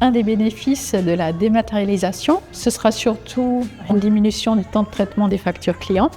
Un des bénéfices de la dématérialisation, ce sera surtout une diminution du temps de traitement des factures clients.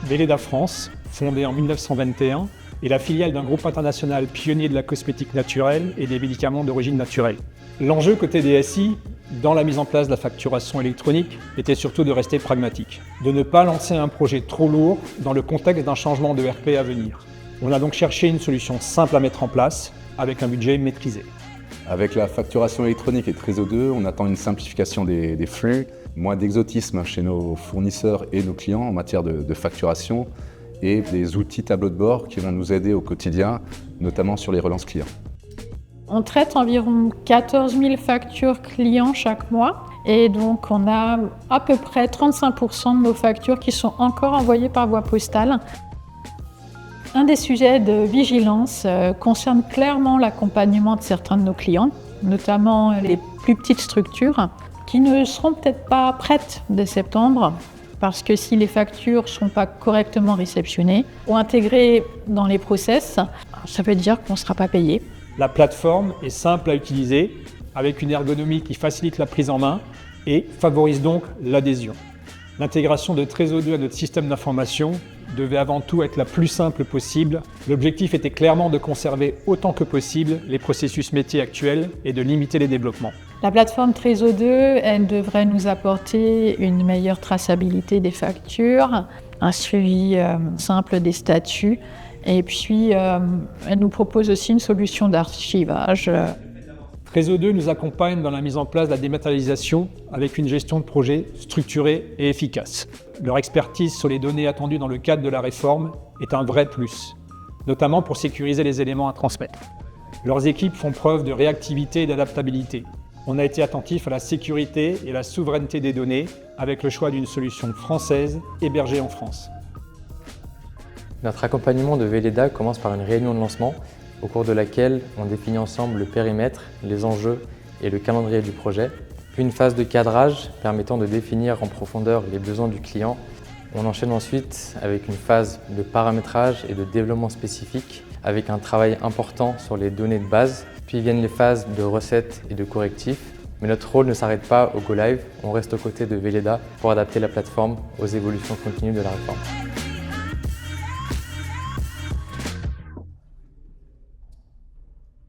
Velleda France, fondée en 1921, est la filiale d'un groupe international pionnier de la cosmétique naturelle et des médicaments d'origine naturelle. L'enjeu côté DSI, dans la mise en place de la facturation électronique, était surtout de rester pragmatique, de ne pas lancer un projet trop lourd dans le contexte d'un changement de RP à venir. On a donc cherché une solution simple à mettre en place, avec un budget maîtrisé. Avec la facturation électronique et Trésor 2, on attend une simplification des flux, moins d'exotisme chez nos fournisseurs et nos clients en matière de facturation et des outils tableau de bord qui vont nous aider au quotidien, notamment sur les relances clients. On traite environ 14 000 factures clients chaque mois et donc on a à peu près 35% de nos factures qui sont encore envoyées par voie postale. Un des sujets de vigilance concerne clairement l'accompagnement de certains de nos clients, notamment les plus petites structures, qui ne seront peut-être pas prêtes dès septembre, parce que si les factures ne sont pas correctement réceptionnées ou intégrées dans les process, ça veut dire qu'on ne sera pas payé. La plateforme est simple à utiliser, avec une ergonomie qui facilite la prise en main et favorise donc l'adhésion. L'intégration de Trésor 2 à notre système d'information devait avant tout être la plus simple possible. L'objectif était clairement de conserver autant que possible les processus métiers actuels et de limiter les développements. La plateforme Trésor 2, elle devrait nous apporter une meilleure traçabilité des factures, un suivi simple des statuts, et puis elle nous propose aussi une solution d'archivage. Trésor 2 nous accompagne dans la mise en place de la dématérialisation avec une gestion de projet structurée et efficace. Leur expertise sur les données attendues dans le cadre de la réforme est un vrai plus, notamment pour sécuriser les éléments à transmettre. Leurs équipes font preuve de réactivité et d'adaptabilité. On a été attentif à la sécurité et la souveraineté des données avec le choix d'une solution française hébergée en France. Notre accompagnement de Velleda commence par une réunion de lancement au cours de laquelle on définit ensemble le périmètre, les enjeux et le calendrier du projet, puis une phase de cadrage permettant de définir en profondeur les besoins du client. On enchaîne ensuite avec une phase de paramétrage et de développement spécifique avec un travail important sur les données de base, puis viennent les phases de recettes et de correctifs. Mais notre rôle ne s'arrête pas au Go Live, on reste aux côtés de Velleda pour adapter la plateforme aux évolutions continues de la réforme.